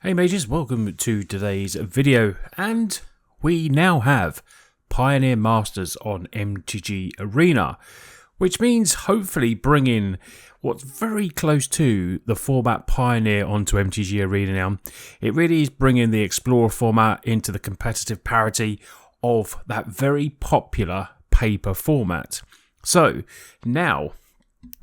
Hey mages, welcome to today's video, and we now have Pioneer Masters on MTG Arena, which means hopefully bringing what's very close to the format Pioneer onto MTG Arena now. It really is bringing the Explorer format into the competitive parity of that very popular paper format. So now,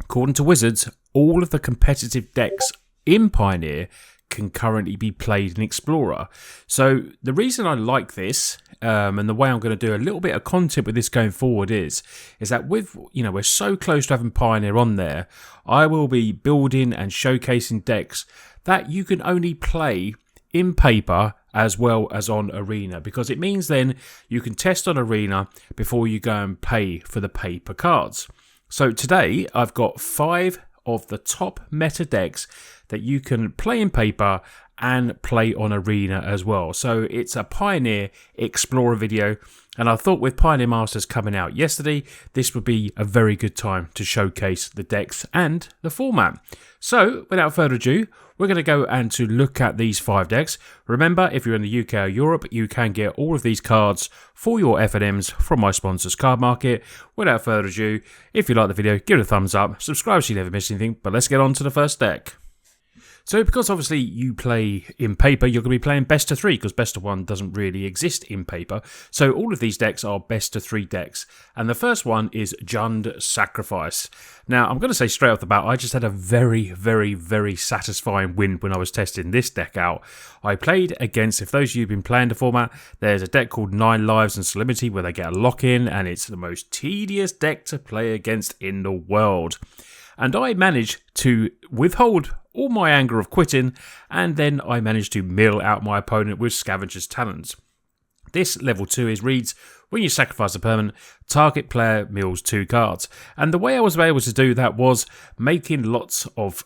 according to Wizards, all of the competitive decks in Pioneer can currently be played in Explorer. So the reason I like this, and the way I'm going to do a little bit of content with this going forward is that with, we're so close to having Pioneer on there, I will be building and showcasing decks that you can only play in paper as well as on Arena, because it means then you can test on Arena before you go and pay for the paper cards. So today I've got 5 of the top meta decks that you can play in paper and play on Arena as well. So it's a Pioneer Explorer video, and I thought with Pioneer Masters coming out yesterday, this would be a very good time to showcase the decks and the format. So without further ado, we're going to go and to look at these 5 decks. Remember, if you're in the UK or Europe, you can get all of these cards for your F&Ms from my sponsors Cardmarket. Without further ado, if you like the video, give it a thumbs up, subscribe so you never miss anything, but let's get on to the first deck. So because obviously you play in paper, you're going to be playing best of 3, because best of 1 doesn't really exist in paper. So all of these decks are best of 3 decks. And the first one is Jund Sacrifice. Now I'm going to say straight off the bat, I just had a very satisfying win when I was testing this deck out. I played against, if those of you have been playing the format, there's a deck called 9 Lives and Solemnity where they get a lock-in, and it's the most tedious deck to play against in the world. And I managed to withhold all my anger of quitting, and then I managed to mill out my opponent with Scavenger's Talons. This level 2 reads, when you sacrifice a permanent, target player mills 2 cards. And the way I was able to do that was making lots of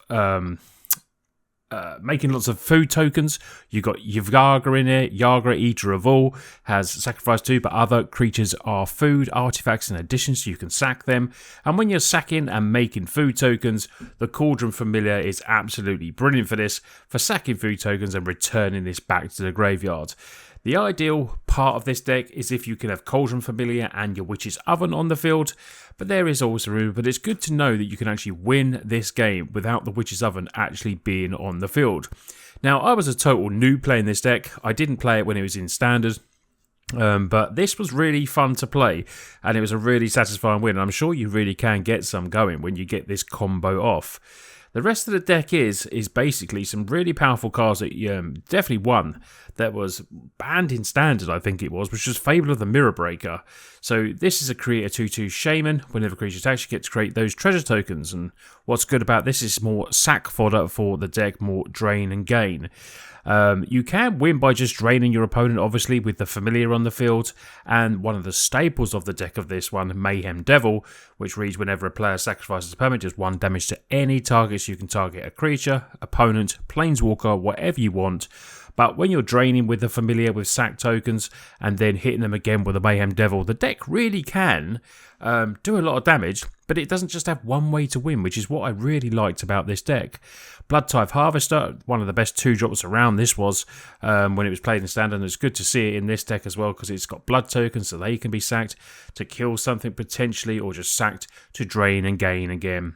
food tokens. You got Yaga in there. Yaga, Eater of All, has sacrifice 2, but other creatures are food artifacts in addition, so you can sack them. And when you're sacking and making food tokens, the Cauldron Familiar is absolutely brilliant for this, for sacking food tokens and returning this back to the graveyard. The ideal part of this deck is if you can have Cauldron Familiar and your Witch's Oven on the field, but there is also room, but it's good to know that you can actually win this game without the Witch's Oven actually being on the field. Now, I was a total noob playing this deck. I didn't play it when it was in Standard, but this was really fun to play, and it was a really satisfying win. I'm sure you really can get some going when you get this combo off. The rest of the deck is basically some really powerful cards that definitely one that was banned in Standard, I think it was, which was Fable of the Mirror Breaker. So this is a create a 2/2 Shaman. Whenever a creature attacks, you get to create those treasure tokens. And what's good about this is more sack fodder for the deck, more drain and gain. You can win by just draining your opponent, obviously, with the Familiar on the field. And one of the staples of the deck of this one, Mayhem Devil, which reads, whenever a player sacrifices a permanent, does 1 damage to any target. So you can target a creature, opponent, planeswalker, whatever you want. But when you're draining with the Familiar with sack tokens and then hitting them again with the Mayhem Devil, the deck really can do a lot of damage, but it doesn't just have one way to win, which is what I really liked about this deck. Bloodtithe Harvester, one of the best 2-drops around this was when it was played in Standard, and it's good to see it in this deck as well, because it's got blood tokens, so they can be sacked to kill something potentially, or just sacked to drain and gain again.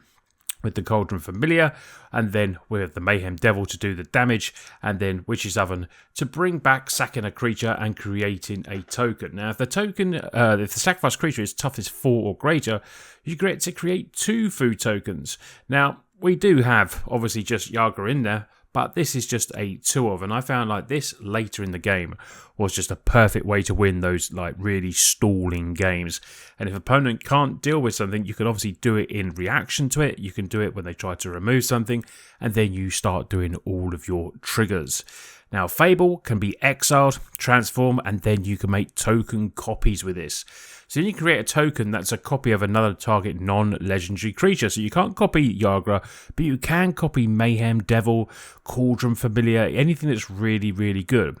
With the Cauldron Familiar, and then with the Mayhem Devil to do the damage, and then Witch's Oven to bring back sacking a creature and creating a token. Now, if the sacrifice creature is toughness 4 or greater, you get to create 2 food tokens. Now, we do have obviously just Yaga in there, but this is just a 2 of, and I found like this later in the game was just a perfect way to win those like really stalling games. And if opponent can't deal with something, you can obviously do it in reaction to it. You can do it when they try to remove something, and then you start doing all of your triggers. Now, Fable can be exiled, transform, and then you can make token copies with this. So then you create a token that's a copy of another target non-legendary creature. So you can't copy Yagra, but you can copy Mayhem Devil, Cauldron Familiar, anything that's really good.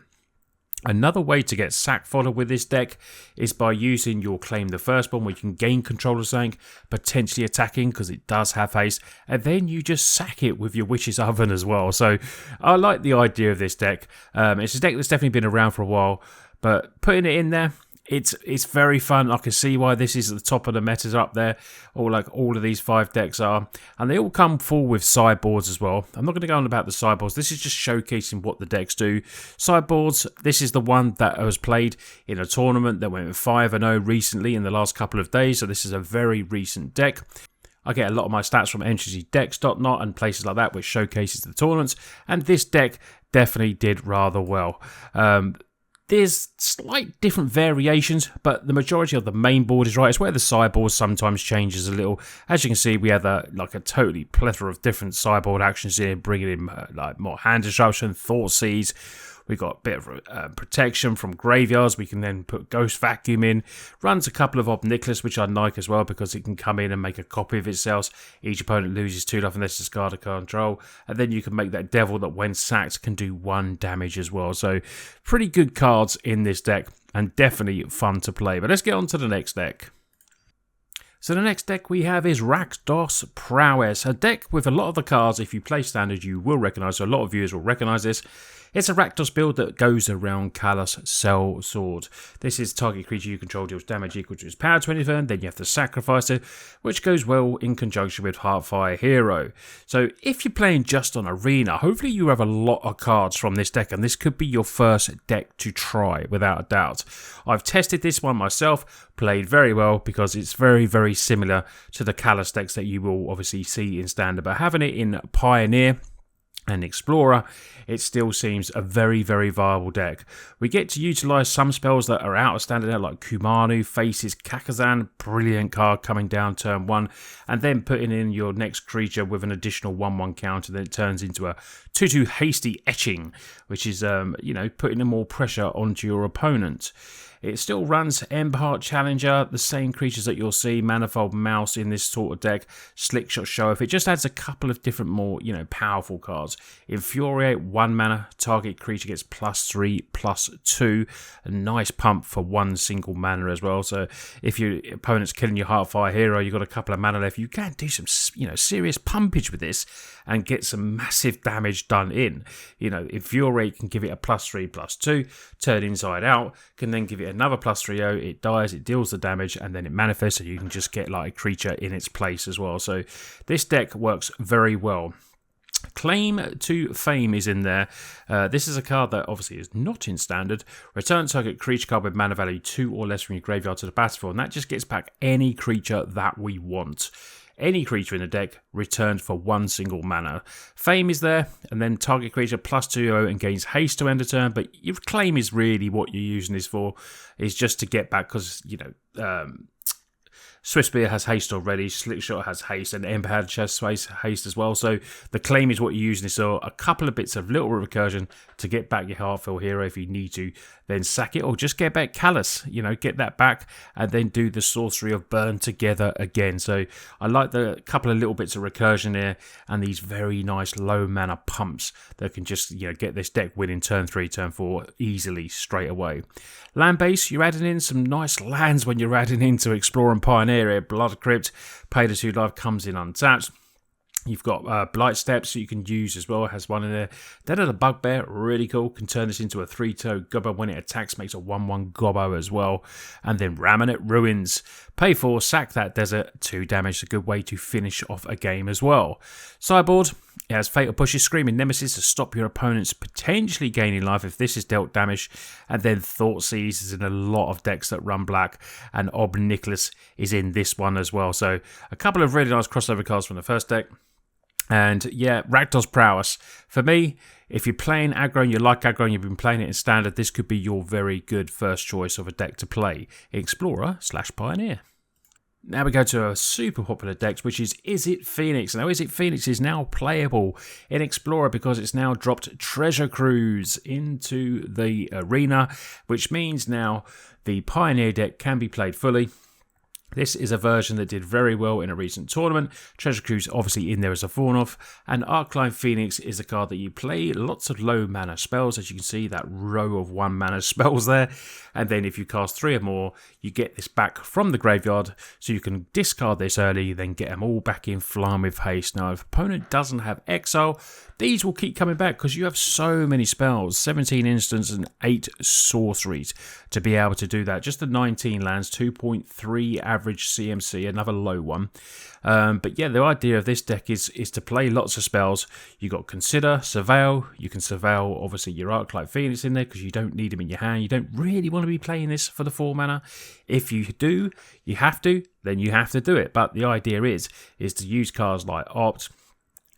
Another way to get sack fodder with this deck is by using your Claim the Firstborn, where you can gain control of something, potentially attacking because it does have haste, and then you just sack it with your Witch's Oven as well. So I like the idea of this deck. It's a deck that's definitely been around for a while, but putting it in there, it's very fun. I can see why this is at the top of the metas up there, or like all of these 5 decks are, and they all come full with sideboards as well. I'm not going to go on about the sideboards. This is just showcasing what the decks do. Sideboards, this is the one that was played in a tournament that went 5-0 recently in the last couple of days, so this is a very recent deck. I get a lot of my stats from MTGDecks.not and places like that, which showcases the tournaments, and this deck definitely did rather well. There's slight different variations, but the majority of the main board is right. It's where the sideboard sometimes changes a little. As you can see, we have a totally plethora of different sideboard actions here, bringing in like more hand disruption, thought seize. We've got a bit of protection from graveyards. We can then put Ghost Vacuum in. Runs a couple of Obnicholas, which I like as well, because it can come in and make a copy of itself. Each opponent loses 2 life unless discard a control. And then you can make that Devil that, when sacked, can do 1 damage as well. So pretty good cards in this deck, and definitely fun to play. But let's get on to the next deck. So the next deck we have is Rakdos Prowess, a deck with a lot of the cards, if you play Standard, you will recognise, so a lot of viewers will recognise this. It's a Rakdos build that goes around Callous Cell Sword. This is target creature you control deals damage equal to its power 20 turn, then you have to sacrifice it, which goes well in conjunction with Heartfire Hero. So if you're playing just on Arena, hopefully you have a lot of cards from this deck, and this could be your first deck to try, without a doubt. I've tested this one myself, played very well, because it's very, very similar to the Callous decks that you will obviously see in Standard, but having it in Pioneer and Explorer, it still seems a very, very viable deck. We get to utilise some spells that are out of Standard, like Kumanu, Faces, Kakazan, brilliant card coming down turn 1, and then putting in your next creature with an additional 1/1 counter, then it turns into a 2/2 Hasty Etching, which is, putting more pressure onto your opponent. It still runs Emberheart Challenger, the same creatures that you'll see, Manifold Mouse in this sort of deck, Slickshot Show Off. It just adds a couple of different more, powerful cards. Infuriate, 1 mana, target creature gets +3/+2. A nice pump for 1 single mana as well. So if your opponent's killing your Heartfire Hero, you've got a couple of mana left, you can do some, serious pumpage with this and get some massive damage done in. Infuriate can give it a +3/+2, turn inside out, can then give it another +3/0, it dies, it deals the damage, and then it manifests, so you can just get like a creature in its place as well. So this deck works very well. Claim to Fame is in there. This is a card that obviously is not in Standard. Return target creature card with mana value 2 or less from your graveyard to the battlefield, and that just gets back any creature that we want. Any creature in the deck returned for 1 single mana. Fame is there, and then target creature +2/0 and gains haste to end a turn, but your Claim is really what you're using this for, is just to get back, because, Swiftspear has haste already, Slickshot has haste, and Emberheart has haste as well. So the Claim is what you're using this for. A couple of bits of little recursion to get back your Heartfire Hero if you need to, then sack it, or just get back Callous, get that back, and then do the sorcery of Burn Together again. So I like the couple of little bits of recursion here, and these very nice low mana pumps that can just get this deck winning turn 3, turn 4 easily straight away. Land base, you're adding in some nice lands when you're adding into Explore and Pioneer here. Blood Crypt, pay the 2 life, comes in untapped. You've got Blight Steps that you can use as well, has 1 in there. Then the Bugbear, really cool, can turn this into a 3/2 gobbo when it attacks, makes a 1/1 gobbo as well. And then Raminate Ruins, pay 4, sack that desert, 2 damage, a good way to finish off a game as well. Sideboard, it has Fatal Pushes, Screaming Nemesis to stop your opponents potentially gaining life if this is dealt damage, and then Thought Seize is in a lot of decks that run black, and Obnicholas is in this one as well. So a couple of really nice crossover cards from the first deck. And yeah, Rakdos Prowess. For me, if you're playing aggro and you like aggro and you've been playing it in Standard, this could be your very good first choice of a deck to play in Explorer/Pioneer. Now we go to a super popular deck, which is Izzet Phoenix. Now Izzet Phoenix is now playable in Explorer because it's now dropped Treasure Cruise into the Arena, which means now the Pioneer deck can be played fully. This is a version that did very well in a recent tournament. Treasure Cruise obviously in there as a fawn-off. And Izzet Phoenix is a card that you play lots of low mana spells. As you can see, that row of 1 mana spells there. And then if you cast 3 or more, you get this back from the graveyard. So you can discard this early, then get them all back in flying with haste. Now, if opponent doesn't have exile, these will keep coming back because you have so many spells. 17 instants and 8 sorceries to be able to do that. Just the 19 lands, 2.3 average CMC, another low one. But yeah, the idea of this deck is to play lots of spells. You got Consider, Surveil. You can Surveil obviously your Izzet Phoenix in there because you don't need him in your hand. You don't really want to be playing this for the 4 mana. If you do, you have to, then you have to do it. But the idea is to use cards like Opt,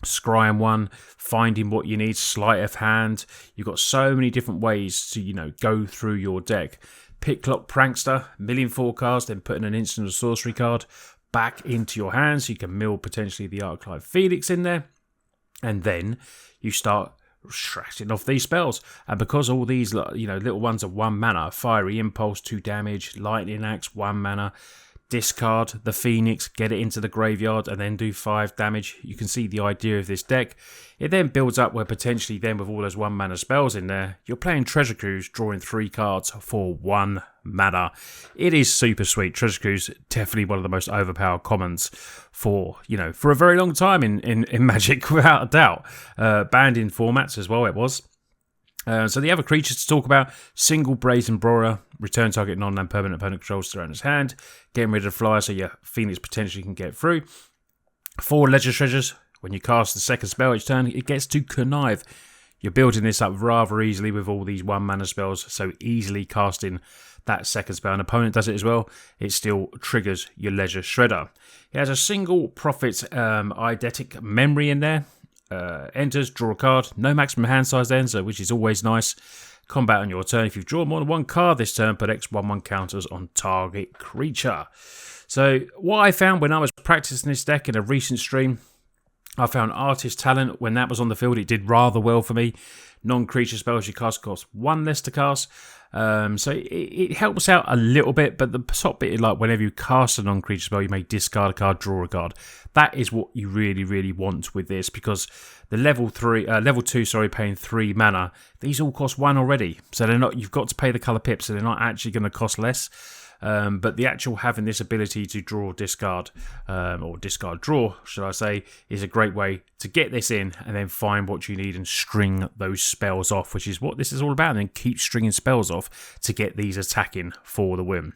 Scrying one, finding what you need, sleight of hand. You've got so many different ways to, go through your deck. Picklock Prankster, milling 4 cards, then putting an instant or sorcery card back into your hand, so you can mill potentially the Izzet Phoenix in there. And then you start shrashing off these spells. And because all these, little ones are 1 mana, Fiery Impulse, 2 damage, Lightning Axe, 1 mana, discard the Phoenix, get it into the graveyard, and then do 5 damage. You can see the idea of this deck. It then builds up where potentially then with all those 1 mana spells in there, you're playing Treasure Cruise, drawing 3 cards for 1 mana. It is super sweet. Treasure Cruise, definitely one of the most overpowered commons for a very long time in Magic, without a doubt. Banned in formats as well, it was. So the other creatures to talk about: single Brazen Brorer, return target non-land permanent opponent controls to his hand, getting rid of the flyer so your Phoenix potentially can get through. 4 Ledger Treasures, when you cast the second spell each turn, it gets to Connive. You're building this up rather easily with all these 1 mana spells, so easily casting that second spell. An opponent does it as well, it still triggers your Ledger Shredder. It has a single Prophet's Eidetic Memory in there. Enters, draw a card, no maximum hand size then, which is always nice. Combat on your turn. If you've drawn more than 1 card this turn, put X/1/1 counters on target creature. So what I found when I was practicing this deck in a recent stream, I found Artist Talent. When that was on the field, it did rather well for me. Non-creature spells you cast cost 1 less to cast. So it helps out a little bit, but the top bit is like whenever you cast a non-creature spell, you may discard a card, draw a card. That is what you really, really want with this, because the level 2, paying 3 mana, these all cost 1 already. So they're not. You've got to pay the colour pip, so they're not actually going to cost less. But the actual having this ability to draw, discard, or discard, draw, should I say, is a great way to get this in and then find what you need and string those spells off, which is what this is all about. And then keep stringing spells off to get these attacking for the win.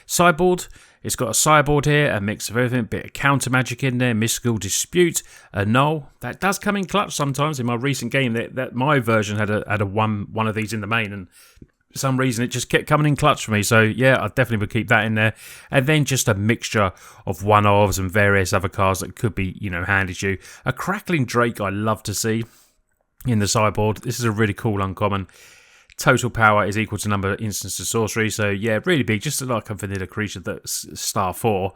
Sideboard. It's got a sideboard here, a mix of everything, a bit of counter magic in there, mystical dispute, a null. That does come in clutch sometimes. In my recent game, that my version had a one of these in the main, and for some reason it just kept coming in clutch for me. So yeah, I definitely would keep that in there. And then just a mixture of one-ofs and various other cards that could be, handed you. A Crackling Drake I love to see in the sideboard. This is a really cool uncommon. Total power is equal to number of instants of sorcery. So yeah, really big, just like a vanilla creature that's star 4,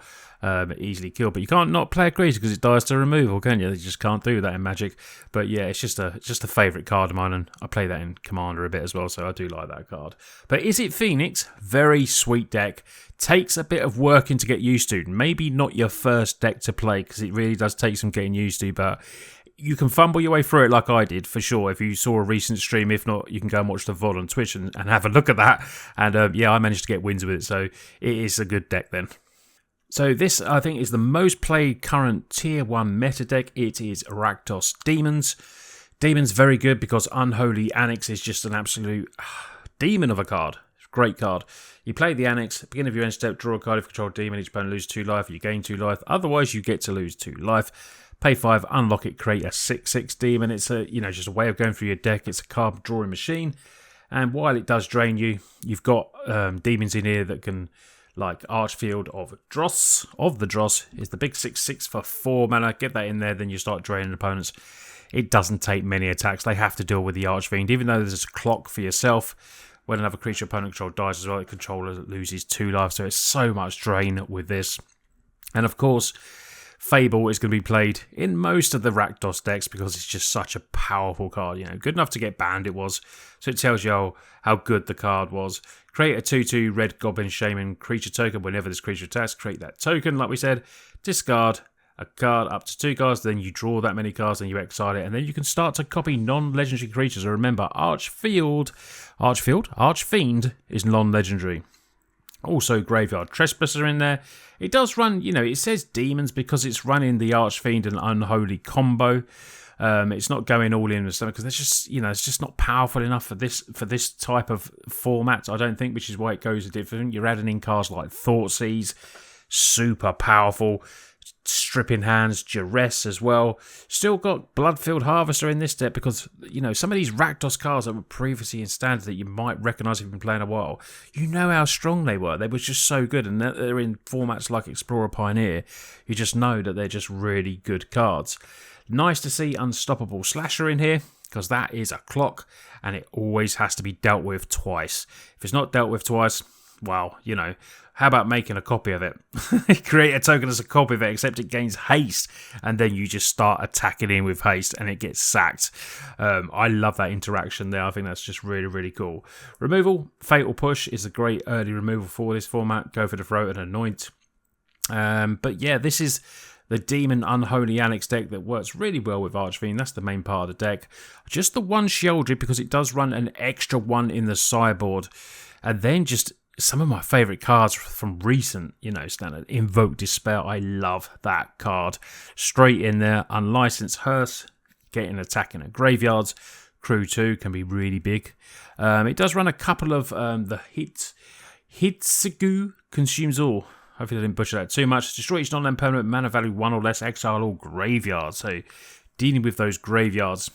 easily killed. But you can't not play a creature because it dies to removal, can you? You just can't do that in Magic. But yeah, it's just a favourite card of mine, and I play that in Commander a bit as well, so I do like that card. But Izzet Phoenix, very sweet deck. Takes a bit of working to get used to. Maybe not your first deck to play, because it really does take some getting used to, but you can fumble your way through it like I did, for sure, if you saw a recent stream. If not, you can go and watch the VOD on Twitch and have a look at that. And yeah, I managed to get wins with it, so it is a good deck then. So this, I think, is the most played current Tier 1 meta deck. It is Rakdos Demons. Demons, very good, because Unholy Annex is just an absolute demon of a card. Great card. You play the Annex, beginning of your end step, draw a card. If you control a demon, each opponent loses 2 life, you gain 2 life. Otherwise, you get to lose 2 life. Pay 5, unlock it, create a 6/6 demon. It's a just a way of going through your deck. It's a card drawing machine, and while it does drain you, you've got demons in here that can, like Archfield of Dross. The Dross is the big 6/6 for 4 mana. Get that in there, then you start draining opponents. It doesn't take many attacks. They have to deal with the Archfiend, even though there's a clock for yourself. When another creature opponent control dies as well, the controller loses 2 life. So it's so much drain with this, and of course, Fable is going to be played in most of the Rakdos decks because it's just such a powerful card. You know, good enough to get banned it was. So it tells you how good the card was. Create a 2/2 red Goblin Shaman creature token. Whenever this creature attacks, create that token, like we said. Discard a card up to 2 cards, then you draw that many cards, then you exile it, and then you can start to copy non-legendary creatures. And remember, Archfiend is non-legendary. Also, Graveyard Trespasser in there. It does run, you know, it says Demons because it's running the Archfiend and Unholy combo. It's not going all in with stuff because it's just, you know, it's just not powerful enough for this type of format, I don't think, which is why it goes different. You're adding in cards like Thoughtseize, super powerful. Stripping Hands, Duress as well. Still got Bloodfield Harvester in this deck because, you know, some of these Rakdos cards that were previously in Standard that you might recognise if you've been playing a while, you know how strong they were. They were just so good, and they're in formats like Explorer Pioneer. You just know that they're just really good cards. Nice to see Unstoppable Slasher in here because that is a clock and it always has to be dealt with twice. If it's not dealt with twice, well, you know, how about making a copy of it? Create a token as a copy of it, except it gains haste, and then you just start attacking in with haste, and it gets sacked. I love that interaction there. I think that's just really, really cool. Removal, Fatal Push is a great early removal for this format. Go for the throat and anoint. But yeah, this is the Demon Unholy Annex deck that works really well with Archfiend. That's the main part of the deck. Just the one Shieldred because it does run an extra one in the sideboard. And then just some of my favourite cards from recent, you know, Standard. Invoke Despair. I love that card. Straight in there. Unlicensed Hearse. Getting attacking at graveyards. Crew 2 can be really big. It does run a couple of the Hitsugu Consumes All. Hopefully I didn't butcher that too much. Destroy each non-land permanent, mana value 1 or less, exile all graveyards. So dealing with those graveyards.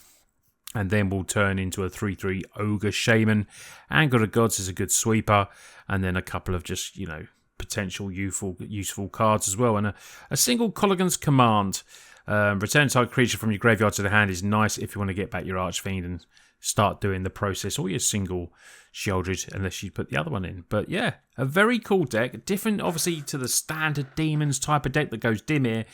And then we'll turn into a 3/3 Ogre Shaman. Anger of Gods is a good sweeper. And then a couple of just, you know, potential useful cards as well. And a single Colligan's Command. Return target creature from your graveyard to the hand is nice if you want to get back your Archfiend and start doing the process. Or your single Shieldred, unless you put the other one in. But yeah, a very cool deck. Different, obviously, to the standard Demons type of deck that goes Dimir.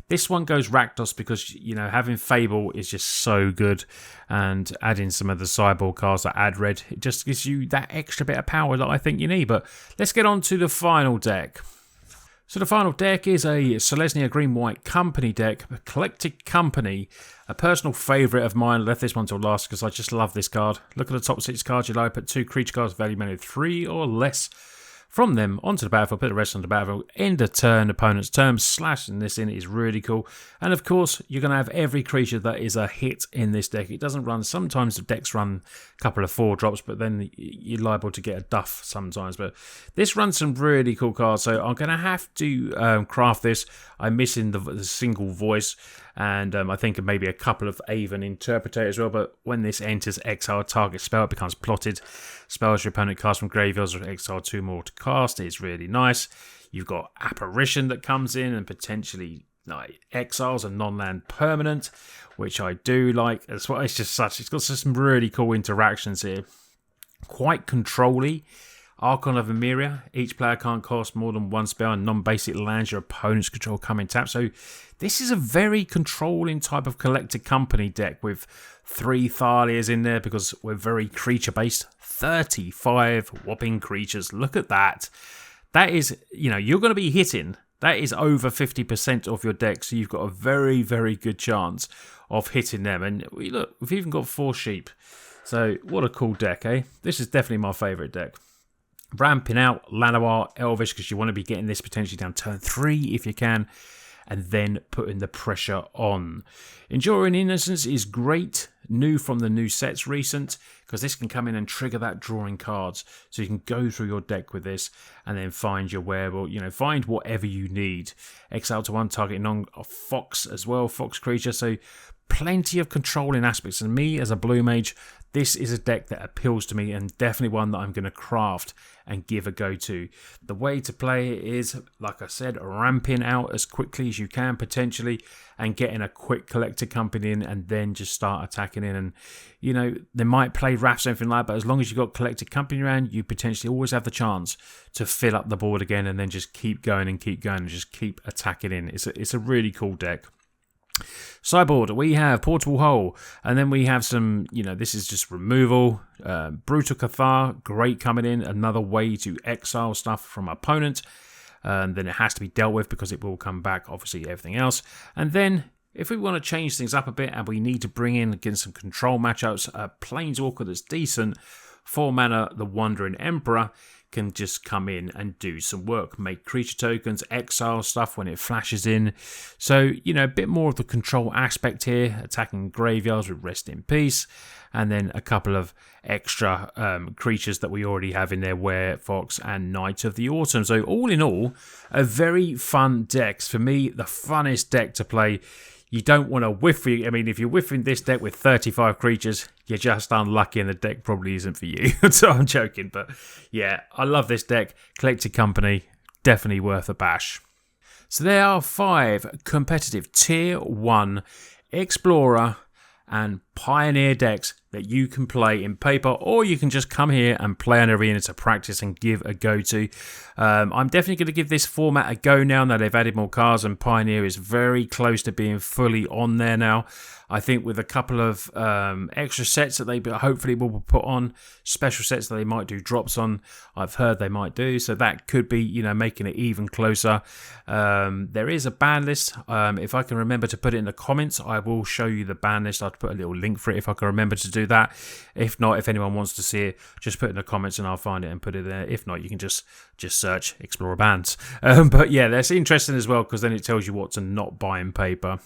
This one goes Rakdos because, you know, having Fable is just so good. And adding some of the sideboard cards that add red, it just gives you that extra bit of power that I think you need. But let's get on to the final deck. So the final deck is a Selesnya Green-White Company deck. Eclectic Company, a personal favourite of mine. I left this one till last because I just love this card. Look at the top 6 cards you like. Put 2 creature cards, value mana 3 or less. From them onto the battlefield, put the rest on the battlefield, end a turn, opponent's turn, slashing this in is really cool. And of course, you're going to have every creature that is a hit in this deck. It doesn't run, sometimes the decks run a couple of 4-drops, but then you're liable to get a duff sometimes. But this runs some really cool cards, so I'm going to have to craft this. I'm missing the single voice, and I think maybe a couple of Aven Interpreter as well, but when this enters exile target spell, it becomes plotted. Spells your opponent casts from graveyards or exile 2 more to cast. It's really nice. You've got Apparition that comes in and potentially like exiles a non-land permanent, which I do like as well. It's just such, it's got some really cool interactions here. Quite control-y. Archon of Emeria. Each player can't cast more than 1 spell and non-basic lands your opponent's control come in tap. So this is a very controlling type of Collected Company deck with 3 Thalias in there because we're very creature-based. 35 whopping creatures. Look at that. That is, you know, you're going to be hitting. That is over 50% of your deck. So you've got a very, very good chance of hitting them. And look, we've even got 4 sheep. So what a cool deck, eh? This is definitely my favourite deck. Ramping out Llanowar Elvish because you want to be getting this potentially down turn 3 if you can. And then putting the pressure on. Enduring Innocence is great. New from the new sets recent. Because this can come in and trigger that drawing cards. So you can go through your deck with this. And then find your wearable. You know, find whatever you need. Exile to 1 target non-fox as well. Fox creature. So plenty of controlling aspects. And me as a blue mage, this is a deck that appeals to me. And definitely one that I'm going to craft and give a go to. The way to play it is, like I said, ramping out as quickly as you can potentially and getting a quick Collected Company in and then just start attacking attacking in, and you know they might play wraths or anything like that, but as long as you've got collected company around, you potentially always have the chance to fill up the board again and then just keep going and just keep attacking in. It's a really cool deck. Sideboard, we have Portable Hole, and then we have some, you know, this is just removal. Brutal Cathar, great coming in, another way to exile stuff from opponent. Then it has to be dealt with because it will come back, obviously, everything else. And then, if we want to change things up a bit and we need to bring in, against some control matchups, a Planeswalker that's decent, 4 mana, the Wandering Emperor, can just come in and do some work, make creature tokens, exile stuff when it flashes in. So, you know, a bit more of the control aspect here, attacking graveyards with Rest in Peace, and then a couple of extra creatures that we already have in there, Were Fox and Knight of the Autumn. So all in all, a very fun deck. For me, the funnest deck to play. You don't want to whiff. I mean, if you're whiffing this deck with 35 creatures, you're just unlucky and the deck probably isn't for you. So I'm joking. But yeah, I love this deck. Collected Company, definitely worth a bash. So there are 5 competitive Tier 1 Explorer and Pioneer decks that you can play in paper, or you can just come here and play on Arena to practice and give a go to. I'm definitely going to give this format a go now that they've added more cards, and Pioneer is very close to being fully on there now. I think with a couple of extra sets that they hopefully will put on, special sets that they might do drops on, I've heard they might do, so that could be, you know, making it even closer. There is a ban list. If I can remember to put it in the comments, I will show you the ban list. I'll put a little link for it if I can remember to do that. If not, if anyone wants to see it, just put it in the comments and I'll find it and put it there. If not, you can just search Explorer bans. But yeah, that's interesting as well, because then it tells you what to not buy in paper.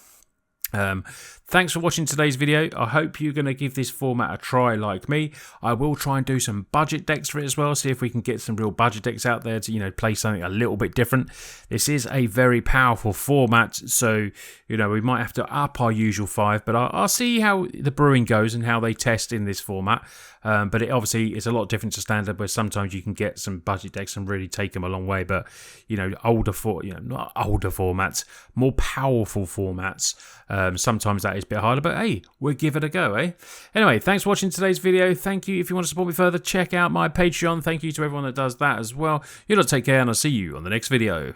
Thanks for watching today's video. I hope you're going to give this format a try like me. I will try and do some budget decks for it as well, see if we can get some real budget decks out there to, you know, play something a little bit different. This is a very powerful format, so, you know, we might have to up our usual 5, but I'll see how the brewing goes and how they test in this format. But it obviously is a lot different to standard, where sometimes you can get some budget decks and really take them a long way. But, you know, not older formats, more powerful formats. Sometimes that is a bit harder, but hey, we'll give it a go, eh? Anyway, thanks for watching today's video. Thank you. If you want to support me further, check out my Patreon. Thank you to everyone that does that as well. You lot take care, and I'll see you on the next video.